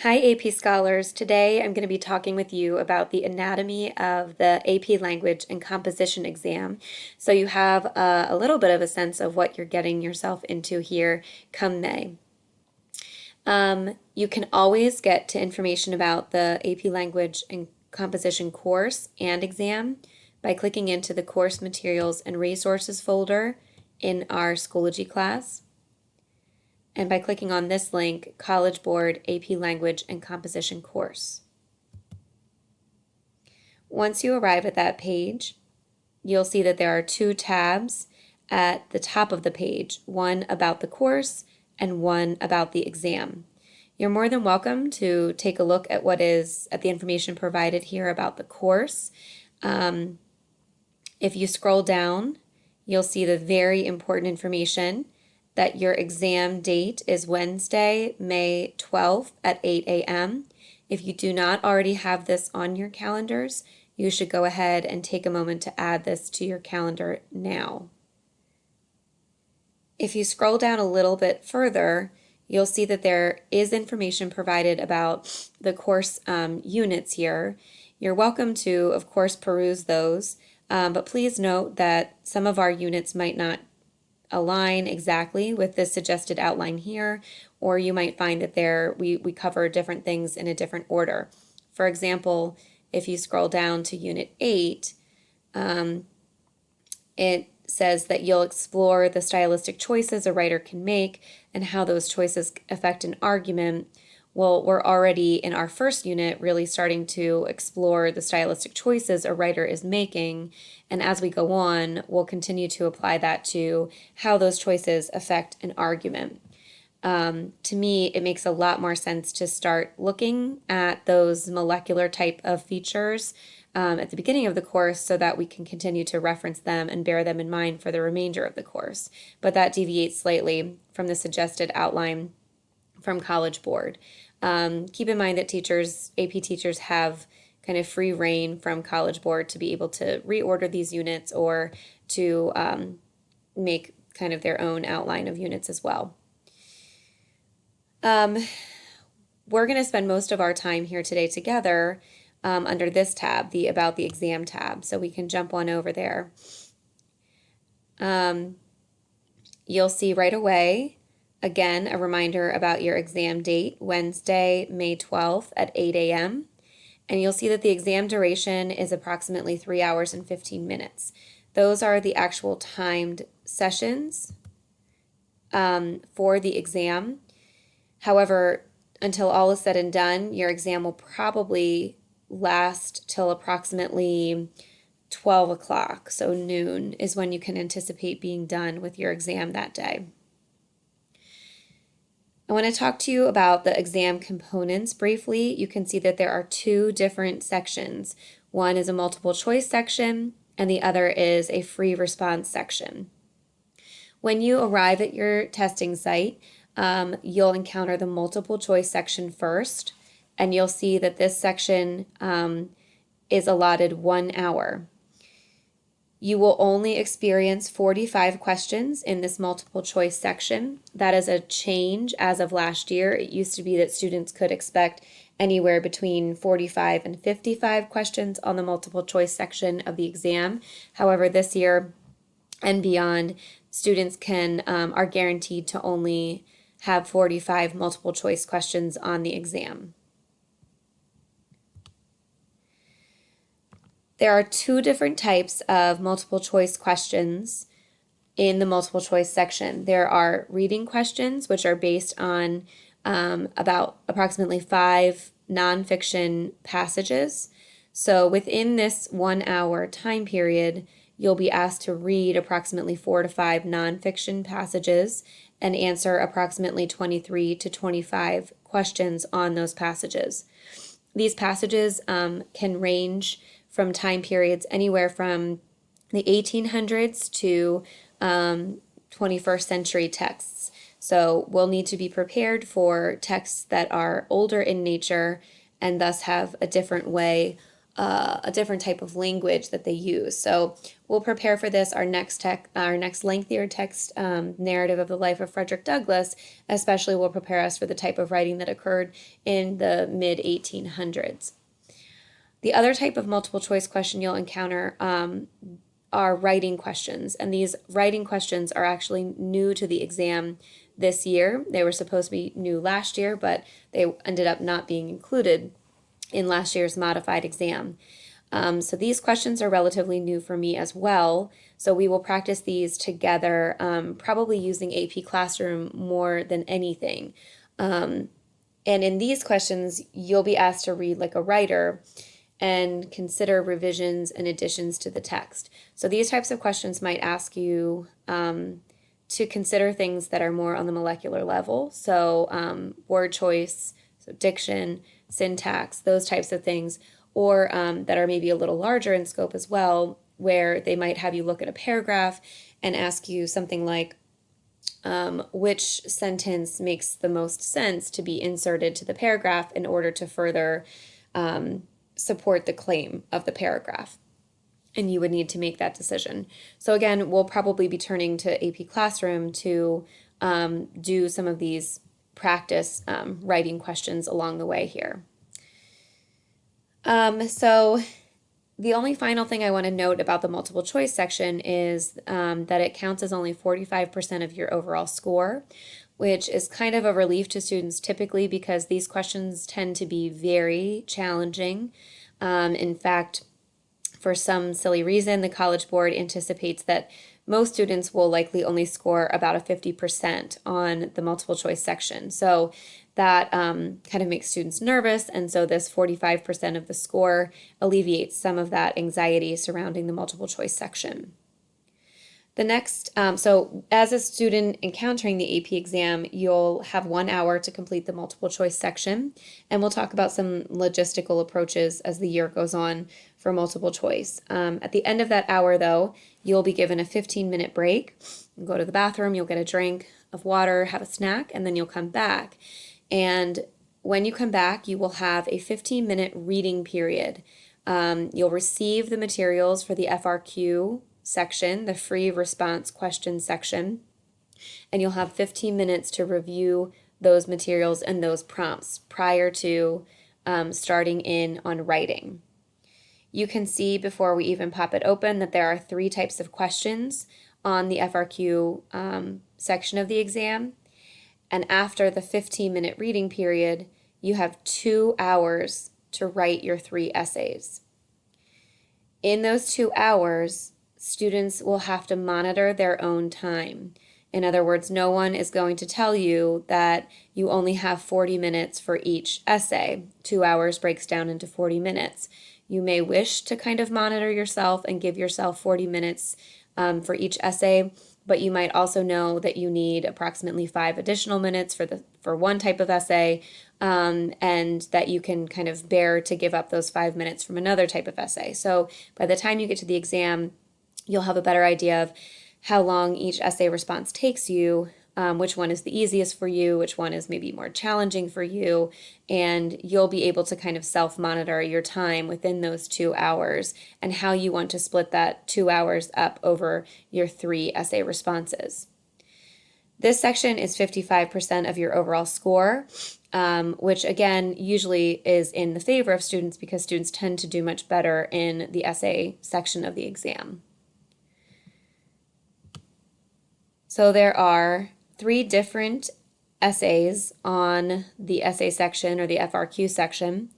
Hi, AP Scholars. Today I'm going to be talking with you about the anatomy of the AP Language and Composition exam. So you have a little bit of a sense of what you're getting yourself into here come May. You can always get to information about the AP Language and Composition course and exam by clicking into the Course Materials and Resources folder in our Schoology class, and by clicking on this link, College Board AP Language and Composition course. Once you arrive at that page, you'll see that there are two tabs at the top of the page, one about the course and one about the exam. You're more than welcome to take a look at the information provided here about the course. If you scroll down, you'll see the very important information that your exam date is Wednesday, May 12th at 8 a.m. If you do not already have this on your calendars, you should go ahead and take a moment to add this to your calendar now. If you scroll down a little bit further, you'll see that there is information provided about the course units here. You're welcome to, of course, peruse those, but please note that some of our units might not align exactly with the suggested outline here, or you might find that we cover different things in a different order. For example, if you scroll down to Unit 8, it says that you'll explore the stylistic choices a writer can make and how those choices affect an argument. Well, we're already in our first unit really starting to explore the stylistic choices a writer is making, and as we go on, we'll continue to apply that to how those choices affect an argument. To me, it makes a lot more sense to start looking at those molecular type of features at the beginning of the course so that we can continue to reference them and bear them in mind for the remainder of the course. But that deviates slightly from the suggested outline from College Board. Keep in mind that AP teachers have kind of free reign from College Board to be able to reorder these units or to make kind of their own outline of units as well. We're going to spend most of our time here today together under this tab, the About the Exam tab, so we can jump on over there. You'll see right away, again, a reminder about your exam date, Wednesday, May 12th at 8 a.m. And you'll see that the exam duration is approximately 3 hours and 15 minutes. Those are the actual timed sessions for the exam. However, until all is said and done, your exam will probably last till approximately 12 o'clock, so noon is when you can anticipate being done with your exam that day. I want to talk to you about the exam components briefly. You can see that there are two different sections. One is a multiple choice section, and the other is a free response section. When you arrive at your testing site, you'll encounter the multiple choice section first, and you'll see that this section is allotted 1 hour. You will only experience 45 questions in this multiple choice section. That is a change as of last year. It used to be that students could expect anywhere between 45 and 55 questions on the multiple choice section of the exam. However, this year and beyond, students are guaranteed to only have 45 multiple choice questions on the exam. There are two different types of multiple choice questions in the multiple choice section. There are reading questions, which are based on about approximately 5 nonfiction passages. So within this 1 hour time period, you'll be asked to read approximately 4 to 5 nonfiction passages and answer approximately 23 to 25 questions on those passages. These passages can range from time periods anywhere from the 1800s to 21st century texts. So we'll need to be prepared for texts that are older in nature and thus have a different way a different type of language that they use. So we'll prepare for this, our next lengthier text narrative of the life of Frederick Douglass, especially will prepare us for the type of writing that occurred in the mid 1800s. The other type of multiple choice question you'll encounter are writing questions, and these writing questions are actually new to the exam this year. They were supposed to be new last year, but they ended up not being included in last year's modified exam. So these questions are relatively new for me as well. So we will practice these together, probably using AP Classroom more than anything. And in these questions, you'll be asked to read like a writer and consider revisions and additions to the text. So these types of questions might ask you to consider things that are more on the molecular level. So word choice, so diction, syntax, those types of things, or that are maybe a little larger in scope as well, where they might have you look at a paragraph and ask you something like, which sentence makes the most sense to be inserted to the paragraph in order to further support the claim of the paragraph. And you would need to make that decision. So again, we'll probably be turning to AP Classroom to do some of these practice writing questions along the way here. So the only final thing I want to note about the multiple choice section is that it counts as only 45% of your overall score, which is kind of a relief to students typically because these questions tend to be very challenging. In fact, for some silly reason, the College Board anticipates that most students will likely only score about a 50% on the multiple choice section. So that kind of makes students nervous, and so this 45% of the score alleviates some of that anxiety surrounding the multiple choice section. The next, so as a student encountering the AP exam, you'll have 1 hour to complete the multiple choice section, and we'll talk about some logistical approaches as the year goes on for multiple choice. At the end of that hour, though, you'll be given a 15-minute break. You'll go to the bathroom, you'll get a drink of water, have a snack, and then you'll come back. And when you come back, you will have a 15-minute reading period. You'll receive the materials for the FRQ section, the free response question section, and you'll have 15 minutes to review those materials and those prompts prior to starting in on writing. You can see before we even pop it open that there are 3 types of questions on the FRQ section of the exam, and after the 15-minute reading period, you have 2 hours to write your 3 essays. In those 2 hours, students will have to monitor their own time. In other words, no one is going to tell you that you only have 40 minutes for each essay. 2 hours breaks down into 40 minutes. You may wish to kind of monitor yourself and give yourself 40 minutes for each essay, but you might also know that you need approximately 5 additional minutes for one type of essay, and that you can kind of bear to give up those 5 minutes from another type of essay. So by the time you get to the exam, you'll have a better idea of how long each essay response takes you, which one is the easiest for you, which one is maybe more challenging for you, and you'll be able to kind of self-monitor your time within those 2 hours and how you want to split that 2 hours up over your 3 essay responses. This section is 55% of your overall score, which again usually is in the favor of students because students tend to do much better in the essay section of the exam. So there are 3 different essays on the essay section or the FRQ section.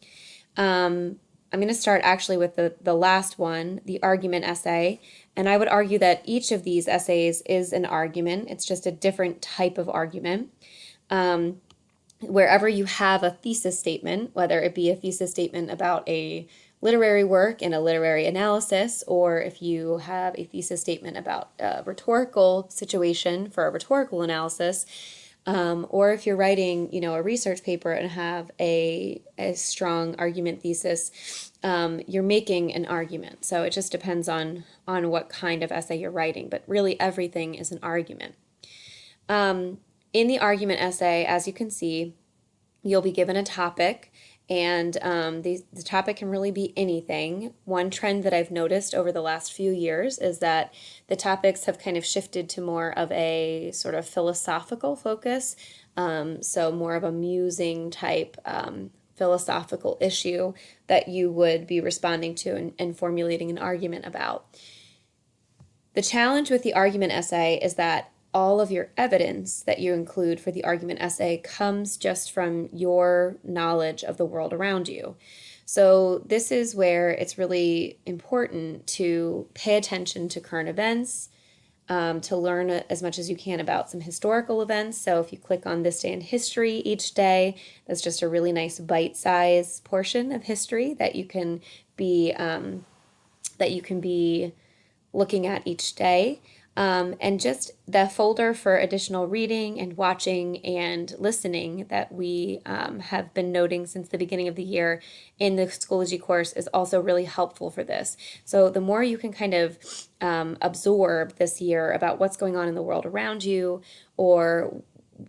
I'm going to start actually with the last one, the argument essay, and I would argue that each of these essays is an argument. It's just a different type of argument. Wherever you have a thesis statement, whether it be a thesis statement about a literary work in a literary analysis, or if you have a thesis statement about a rhetorical situation for a rhetorical analysis, or if you're writing, a research paper and have a strong argument thesis, you're making an argument. So it just depends on what kind of essay you're writing, but really everything is an argument. In the argument essay, as you can see, you'll be given a topic, And the topic can really be anything. One trend that I've noticed over the last few years is that the topics have kind of shifted to more of a sort of philosophical focus. So more of a musing type philosophical issue that you would be responding to and formulating an argument about. The challenge with the argument essay is that all of your evidence that you include for the argument essay comes just from your knowledge of the world around you. So this is where it's really important to pay attention to current events, to learn as much as you can about some historical events. So if you click on This Day in History each day, that's just a really nice bite-sized portion of history that you can be looking at each day. And just the folder for additional reading and watching and listening that we have been noting since the beginning of the year in the Schoology course is also really helpful for this. So the more you can kind of absorb this year about what's going on in the world around you, or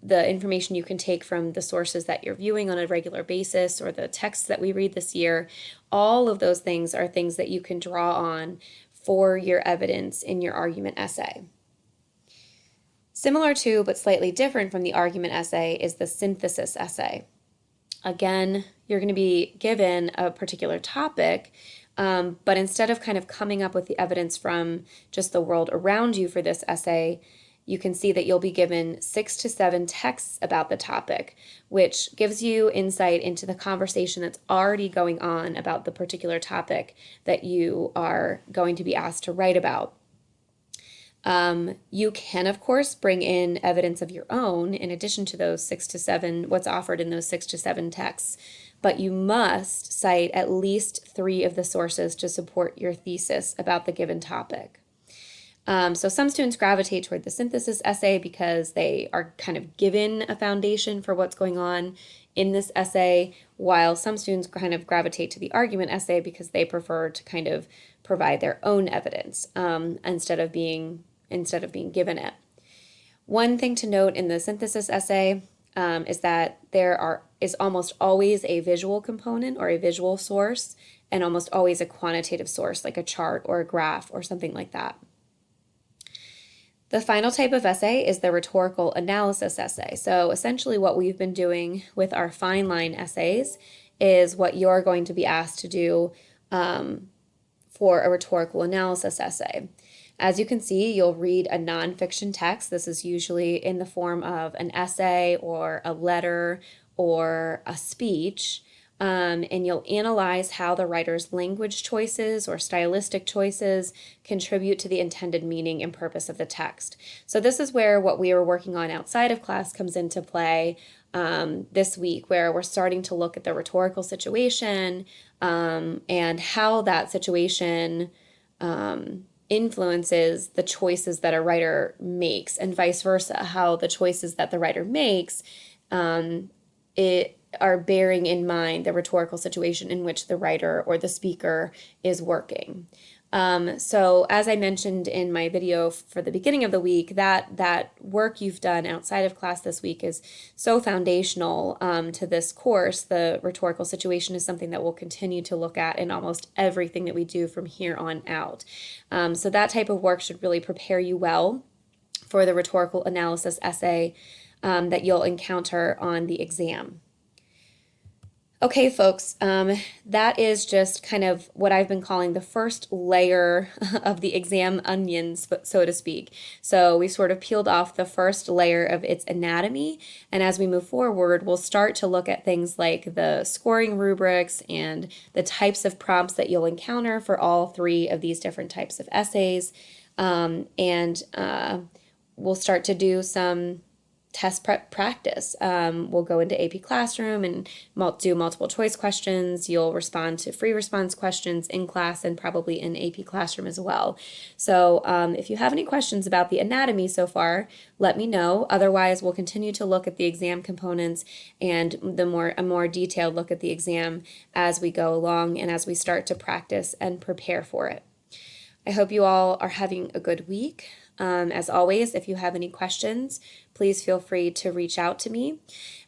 the information you can take from the sources that you're viewing on a regular basis, or the texts that we read this year, all of those things are things that you can draw on for your evidence in your argument essay. Similar to, but slightly different from the argument essay, is the synthesis essay. Again, you're going to be given a particular topic, but instead of kind of coming up with the evidence from just the world around you for this essay, you can see that you'll be given 6 to 7 texts about the topic, which gives you insight into the conversation that's already going on about the particular topic that you are going to be asked to write about. You can, of course, bring in evidence of your own in addition to those 6 to 7, what's offered in those 6 to 7 texts, but you must cite at least 3 of the sources to support your thesis about the given topic. So some students gravitate toward the synthesis essay because they are kind of given a foundation for what's going on in this essay, while some students kind of gravitate to the argument essay because they prefer to kind of provide their own evidence instead of being given it. One thing to note in the synthesis essay is that there is almost always a visual component or a visual source, and almost always a quantitative source like a chart or a graph or something like that. The final type of essay is the rhetorical analysis essay. So essentially what we've been doing with our fine line essays is what you're going to be asked to do for a rhetorical analysis essay. As you can see, you'll read a nonfiction text. This is usually in the form of an essay or a letter or a speech. And you'll analyze how the writer's language choices or stylistic choices contribute to the intended meaning and purpose of the text. So this is where what we are working on outside of class comes into play this week, where we're starting to look at the rhetorical situation and how that situation influences the choices that a writer makes, and vice versa, how the choices that the writer makes are bearing in mind the rhetorical situation in which the writer or the speaker is working. So as I mentioned in my video for the beginning of the week, that work you've done outside of class this week is so foundational to this course. The rhetorical situation is something that we'll continue to look at in almost everything that we do from here on out. So that type of work should really prepare you well for the rhetorical analysis essay that you'll encounter on the exam. Okay, folks, that is just kind of what I've been calling the first layer of the exam onions, so to speak. So we sort of peeled off the first layer of its anatomy, and as we move forward, we'll start to look at things like the scoring rubrics and the types of prompts that you'll encounter for all 3 of these different types of essays, and we'll start to do some test prep practice. We'll go into AP Classroom and do multiple choice questions. You'll respond to free response questions in class and probably in AP Classroom as well. So if you have any questions about the anatomy so far, let me know. Otherwise, we'll continue to look at the exam components and a more detailed look at the exam as we go along and as we start to practice and prepare for it. I hope you all are having a good week. As always, if you have any questions, please feel free to reach out to me.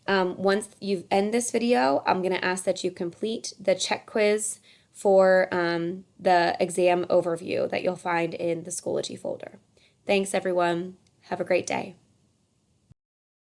Once you end this video, I'm going to ask that you complete the check quiz for the exam overview that you'll find in the Schoology folder. Thanks, everyone. Have a great day.